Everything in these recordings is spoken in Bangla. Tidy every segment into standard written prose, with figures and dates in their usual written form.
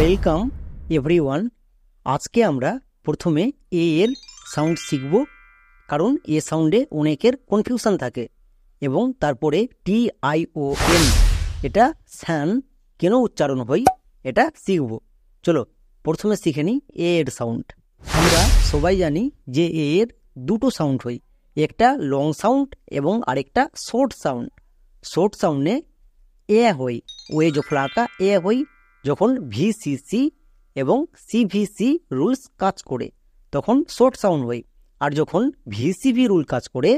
Welcome everyone. আজকে আমরা প্রথমে এ এর সাউন্ড শিখব, কারণ এ সাউন্ডে অনেকের কনফিউশন থাকে। এবং তারপরে TION, এটা স্যান কেন উচ্চারণ হয় এটা শিখব। চলো প্রথমে শিখে নিই এ এর সাউন্ড। আমরা সবাই জানি যে এ এর দুটো সাউন্ড হয়, একটা লং সাউন্ড এবং আরেকটা শর্ট সাউন্ড। শর্ট সাউন্ডে এ হয়, ওয়ে জফলাকা এ হয় যখন VCC এবং CVC রুলস কাজ করে তখন শর্ট সাউন্ড হয়, আর যখন VCV রুল কাজ করে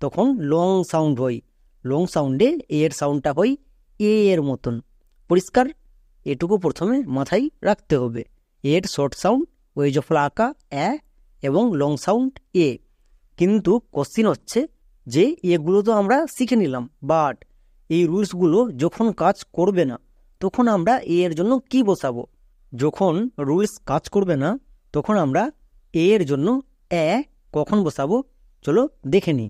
তখন লং সাউন্ড হয়। লং সাউন্ডে এর সাউন্ডটা হয় এ এর মতন। পরিষ্কার? এটুকু প্রথমে মাথায় রাখতে হবে। এর শর্ট সাউন্ড ওয়ে জফলাকা এ এবং লং সাউন্ড এ। কিন্তু কোশ্চিন হচ্ছে যে এগুলো তো আমরা শিখে নিলাম, বাট এই রুলসগুলো যখন কাজ করবে না তখন আমরা এর জন্য কি বসাবো? যখন রুলস কাজ করবে না তখন আমরা এর জন্য কখন বসাবো চলো দেখে নিই।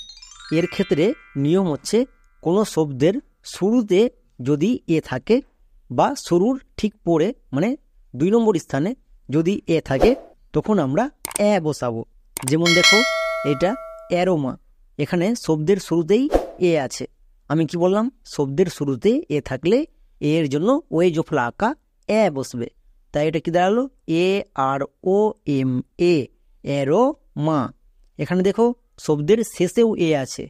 এর ক্ষেত্রে নিয়ম হচ্ছে কোনো শব্দের শুরুতে যদি এ থাকে বা শুরুর ঠিক পরে মানে 2 নম্বর স্থানে যদি এ থাকে তখন আমরা বসাবো। যেমন দেখো এটা অ্যারোমা, এখানে শব্দের শুরুতেই এ আছে। আমি কি বললাম? শব্দের শুরুতে এ থাকলে এর জন্য ওয়ে জফলাকা বসবে। তাই এটা কি দাঁড়ালো? AROMA, aroma. এখানে দেখো শব্দের শেষেও এ আছে,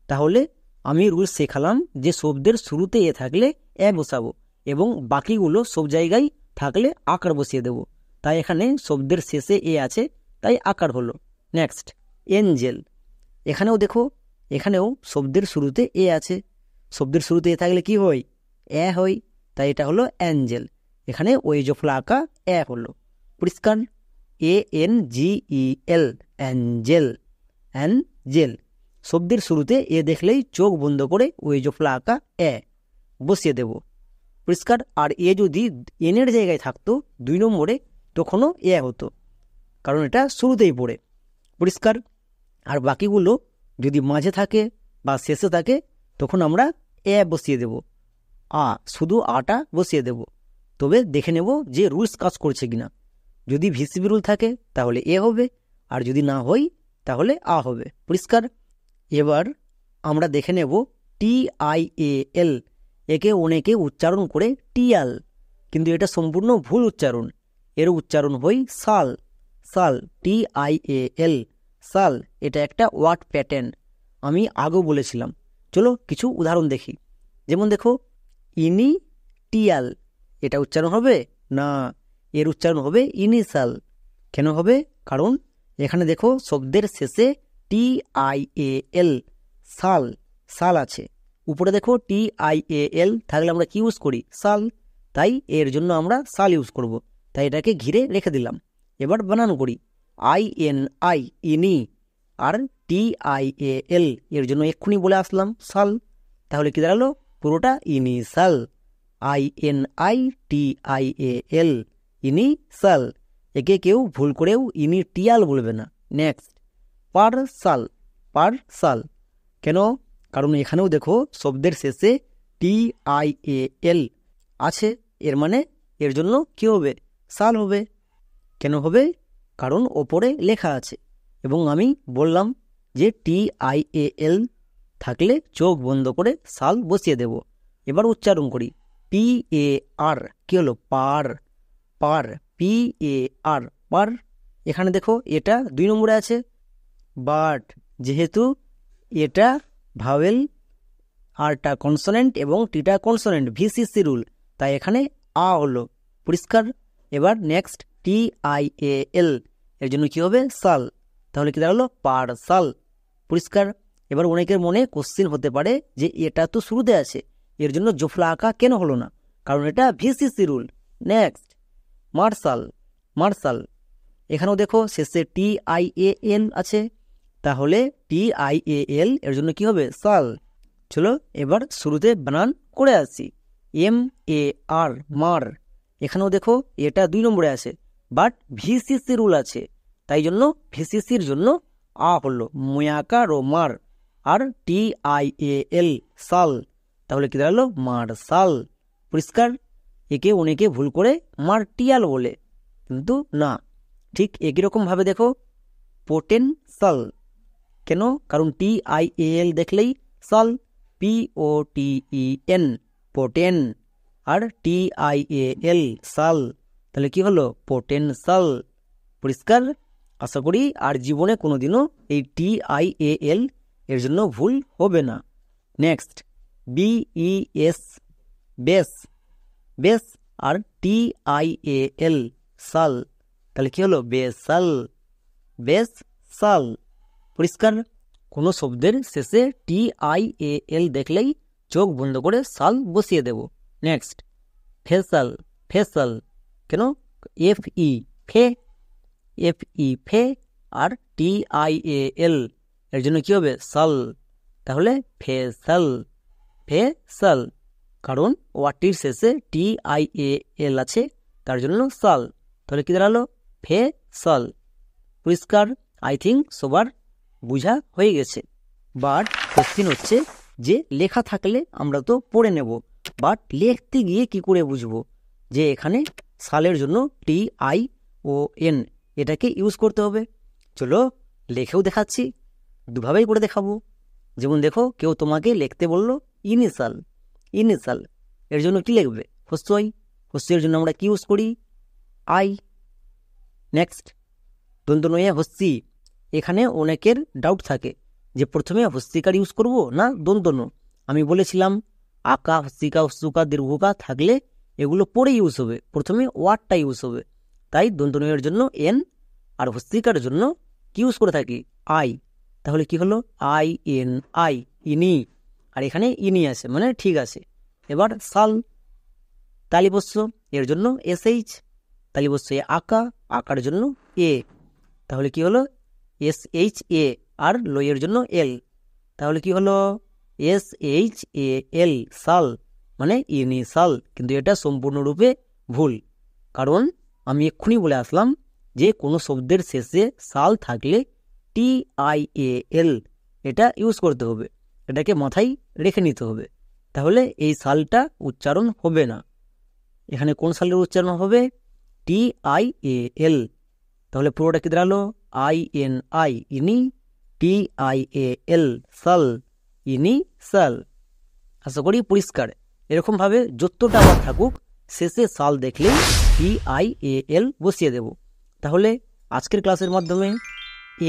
তাহলে আমি রুলস শেখালাম যে শব্দের শুরুতে এ থাকলে বসাবো এবং বাকিগুলো সব জায়গায় থাকলে আকার বসিয়ে দেব। তাই এখানে শব্দের শেষে এ আছে তাই আকার হলো। নেক্সট এঞ্জেল, এখানেও দেখো এখানেও শব্দের শুরুতে এ আছে। শব্দের শুরুতে এ থাকলে কি হয়? হয়। তাই এটা হলো অ্যাঞ্জেল, এখানে ওয়ে জফলাকা হলো। পরিষ্কার? ANGEL, Angel. অ্যাঞ্জেল শব্দের শুরুতে এ দেখলেই চোখ বন্ধ করে ওয়ে জফলাকা বসিয়ে দেব। পরিষ্কার? আর এ যদি এনের জায়গায় থাকতো 2 নম্বরে তখনও হতো, কারণ এটা শুরুতেই পড়ে। পরিষ্কার? আর বাকিগুলো যদি মাঝে থাকে বা শেষে থাকে তখন আমরা বসিয়ে দেব, শুধু আটা বসিয়ে দেব। তবে দেখে নেব যে রুলস কাজ করছে কিনা। যদি VCV রুল থাকে তাহলে হবে, আর যদি না হয় তাহলে হবে। পরিষ্কার? এবার আমরা দেখে নেব TIAL, একে অনেকে উচ্চারণ করে টিয়াল, কিন্তু এটা সম্পূর্ণ ভুল উচ্চারণ। এর উচ্চারণ হয় সাল। সাল, TIAL, সাল। এটা একটা ওয়ার্ড প্যাটার্ন, আমি আগেও বলেছিলাম। চলো কিছু উদাহরণ দেখি। যেমন দেখো ইনিটিয়াল, এটা উচ্চারণ হবে না, এর উচ্চারণ হবে ইনিশাল। কেন হবে? কারণ এখানে দেখো শব্দের শেষে TIAL, সাল, সাল আছে। উপরে দেখো TIAL থাকলে আমরা কি ইউজ করি? সাল। তাই এর জন্য আমরা সাল ইউজ করব, তাই এটাকে ঘিরে রেখে দিলাম। এবার বানান করি INI, ইনি, আর TIAL এর জন্য এক্ষুনি বলে আসলাম সাল। তাহলে কি দাঁড়ালো? পুরোটা ইনিশাল। INI TIAL, ইনিশাল। একে কেউ ভুল করেও ইনিটিয়াল বলবে না। নেক্সট পারসাল। পারসাল কেন? কারণ এখানেও দেখো শব্দের শেষে TIAL আছে, এর মানে এর জন্য কি হবে? সাল হবে। কেন হবে? কারণ ওপরে লেখা আছে এবং আমি বললাম যে TIAL থাকলে চোখ বন্ধ করে সাল বসিয়ে দেব। এবার উচ্চারণ করি PAR, কি হলো? পার। পার, PAR, পার। এখানে দেখো এটা 2 নম্বরে আছে, বাট যেহেতু এটা ভাওয়েল, আরটা কনসোনেন্ট এবং টিটা কনসোনেন্ট, VCC রুল, তাই এখানে হলো। পরিষ্কার? এবার নেক্সট TIAL এর জন্য কি হবে? সাল। তাহলে কি দাঁড়ালো? পারসাল। পরিষ্কার? এবার অনেকের মনে কোশ্চিন হতে পারে যে এটা তো শুরুতে আছে, এর জন্য জফলাকা কেন হলো না? কারণ এটা VCC rule. Next marshal. Marshal, এখানেও দেখো শেষে TIAN আছে, তাহলে TIAL এর জন্য কি হবে? সাল। চলো এবার শুরুতে বানান করে আসি। MAR, মার। এখানেও দেখো এটা 2 নম্বরে আছে, বাট VCC রুল আছে, তাই জন্য VCCর জন্য হলো মুয়াকার ও মার। আর TIAL, সাল। তাহলে কি দাঁড়ালো? মারসাল। পরিষ্কার? একে অনেকে ভুল করে মার্টিয়াল বলে, কিন্তু না। ঠিক একই রকমভাবে দেখো পোটেনশাল। কেন? কারণ TIAL দেখলেই সাল, POTEN পোটেন, আর TIAL সাল, তাহলে কি হলো? পোটেনশাল। পরিষ্কার? আশা করি আর জীবনে কোনোদিনও এই TIAL এর জন্য ভুল হবে না। নেক্সট BES বেস, বেস আর TIAL সাল, তাহলে কি হলো? বেসাল, বেস সাল। পরিষ্কার? কোনো শব্দের শেষে TIAL দেখলেই চোখ বন্ধ করে সাল বসিয়ে দেব। নেক্সট ফেসাল, ফেসাল। কেন? FE ফে, FE ফে, আর TIAL এর জন্য কি হবে? সাল, তাহলে ফেসাল, ফেসাল। কারণ ওয়ার্ডটির শেষে TIAL আছে, তার জন্য সাল, তাহলে কি দাঁড়ালো? ফেসাল। পরিষ্কার? আই থিঙ্ক সবার বুঝা হয়ে গেছে। বাট কোশ্চিন হচ্ছে যে লেখা থাকলে আমরা তো পড়ে নেব, বাট লিখতে গিয়ে কি করে বুঝবো যে এখানে সালের জন্য TION এটাকে ইউজ করতে হবে? চলো লেখেও দেখাচ্ছি, দুভাবেই করে দেখাবো। যেমন দেখো, কেউ তোমাকে লিখতে বললো ইনিশাল, ইনিশাল এর জন্য কি লিখবে? হস্যই, হস্যের জন্য আমরা কি ইউজ করি? আই। নেক্সট দন্তনয়ে হস্যি। এখানে অনেকের ডাউট থাকে যে প্রথমে হস্যিকার ইউজ করব না দন্তন। আমি বলেছিলাম আকা, হস্যিকা, হস্যুকা, দীর্ঘকা থাকলে এগুলো পরে ইউজ হবে, প্রথমে ওয়ার্ডটা ইউজ হবে। তাই দন্তনয়ের জন্য এন, আর হস্যিকার জন্য কি ইউজ করে থাকি? আই। তাহলে কি হলো? INI, ইনি। আর এখানে ইনি আছে, মানে ঠিক আছে। এবার সাল, তালিবস্য, এর জন্য SH, তালিবস্য আকা, আকার জন্য এ, তাহলে কি হলো? SHA, আর লয়ের জন্য L, তাহলে কি হলো? SHAL সাল, মানে ইনিশাল। কিন্তু এটা সম্পূর্ণরূপে ভুল, কারণ আমি এক্ষুনি বলে আসলাম যে কোনো শব্দের শেষে সাল থাকলে TIAL এটা ইউজ করতে হবে, এটাকে মাথায় রেখে নিতে হবে, তাহলে এই সালটা উচ্চারণ হবে না। এখানে কোন সালের উচ্চারণ হবে? TIAL। তাহলে পুরোটা কি দাঁড়ালো? INI ইনি, TIAL সাল, ইনি সাল। আশা করি পরিষ্কার। এরকমভাবে যতটা আবার থাকুক শেষে সাল দেখলেই TIAL বসিয়ে দেব। তাহলে আজকের ক্লাসের মাধ্যমে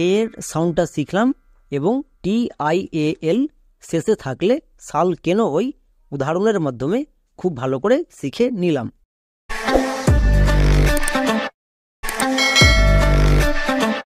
এর সাউন্ডটা শিখলাম এবং TIAL শেষে থাকলে সাল কেন ওই উদাহরণের মাধ্যমে খুব ভালো করে শিখে নিলাম।